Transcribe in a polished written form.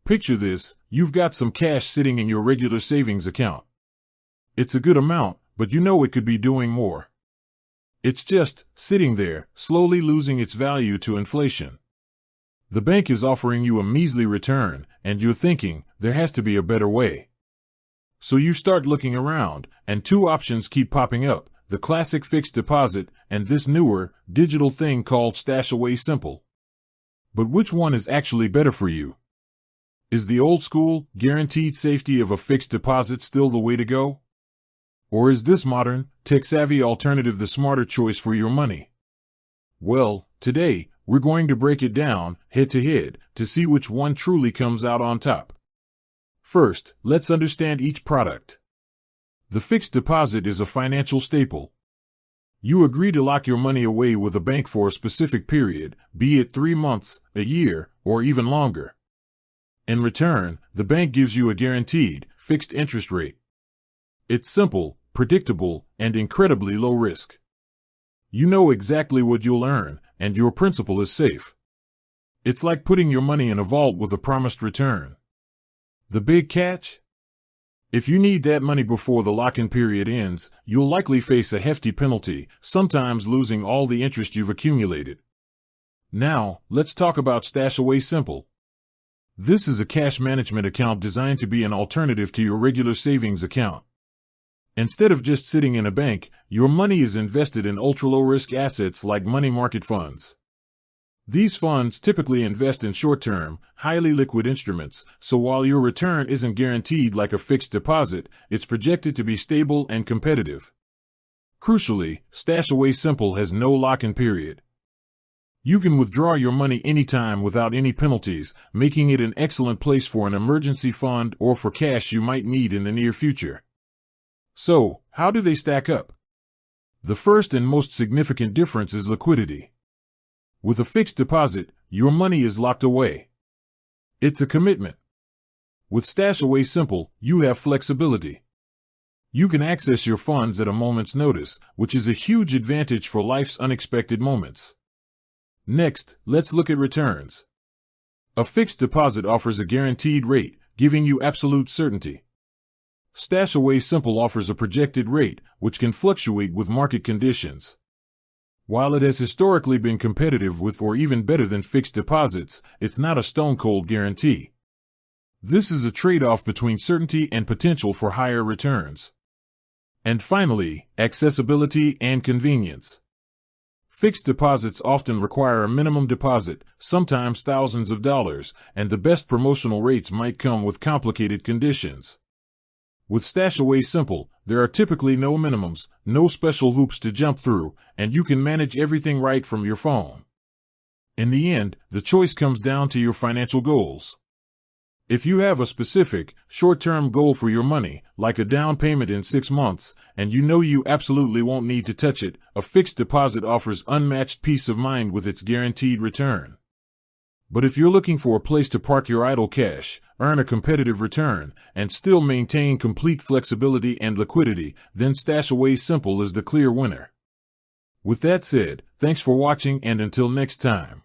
Picture this: you've got some cash sitting in your regular savings account. It's a good amount, but you know it could be doing more. It's just sitting there, slowly losing its value to inflation. The bank is offering you a measly return, and you're thinking, there has to be a better way. So you start looking around, and two options keep popping up: the classic fixed deposit and this newer, digital thing called StashAway Simple. But which one is actually better for you? Is the old school, guaranteed safety of a fixed deposit still the way to go? Or is this modern, tech-savvy alternative the smarter choice for your money? Well, today, we're going to break it down, head to head, to see which one truly comes out on top. First, let's understand each product. The fixed deposit is a financial staple. You agree to lock your money away with a bank for a specific period, be it 3 months, a year, or even longer. In return, the bank gives you a guaranteed, fixed interest rate. It's simple, predictable, and incredibly low risk. You know exactly what you'll earn, and your principal is safe. It's like putting your money in a vault with a promised return. The big catch? If you need that money before the lock-in period ends, you'll likely face a hefty penalty, sometimes losing all the interest you've accumulated. Now, let's talk about StashAway Simple. This is a cash management account designed to be an alternative to your regular savings account. Instead of just sitting in a bank, your money is invested in ultra-low-risk assets like money market funds. These funds typically invest in short-term, highly liquid instruments, so while your return isn't guaranteed like a fixed deposit, it's projected to be stable and competitive. Crucially, StashAway Simple has no lock-in period. You can withdraw your money anytime without any penalties, making it an excellent place for an emergency fund or for cash you might need in the near future. So, how do they stack up? The first and most significant difference is liquidity. With a fixed deposit, your money is locked away. It's a commitment. With StashAway Simple, you have flexibility. You can access your funds at a moment's notice, which is a huge advantage for life's unexpected moments. Next, let's look at returns. A fixed deposit offers a guaranteed rate, giving you absolute certainty. StashAway Simple offers a projected rate, which can fluctuate with market conditions. While it has historically been competitive with or even better than fixed deposits, it's not a stone-cold guarantee. This is a trade-off between certainty and potential for higher returns. And finally, accessibility and convenience. Fixed deposits often require a minimum deposit, sometimes thousands of dollars, and the best promotional rates might come with complicated conditions. With StashAway Simple, there are typically no minimums, no special hoops to jump through, and you can manage everything right from your phone. In the end, the choice comes down to your financial goals. If you have a specific, short-term goal for your money, like a down payment in 6 months, and you know you absolutely won't need to touch it, a fixed deposit offers unmatched peace of mind with its guaranteed return. But if you're looking for a place to park your idle cash, earn a competitive return, and still maintain complete flexibility and liquidity, then StashAway Simple is the clear winner. With that said, thanks for watching, and until next time.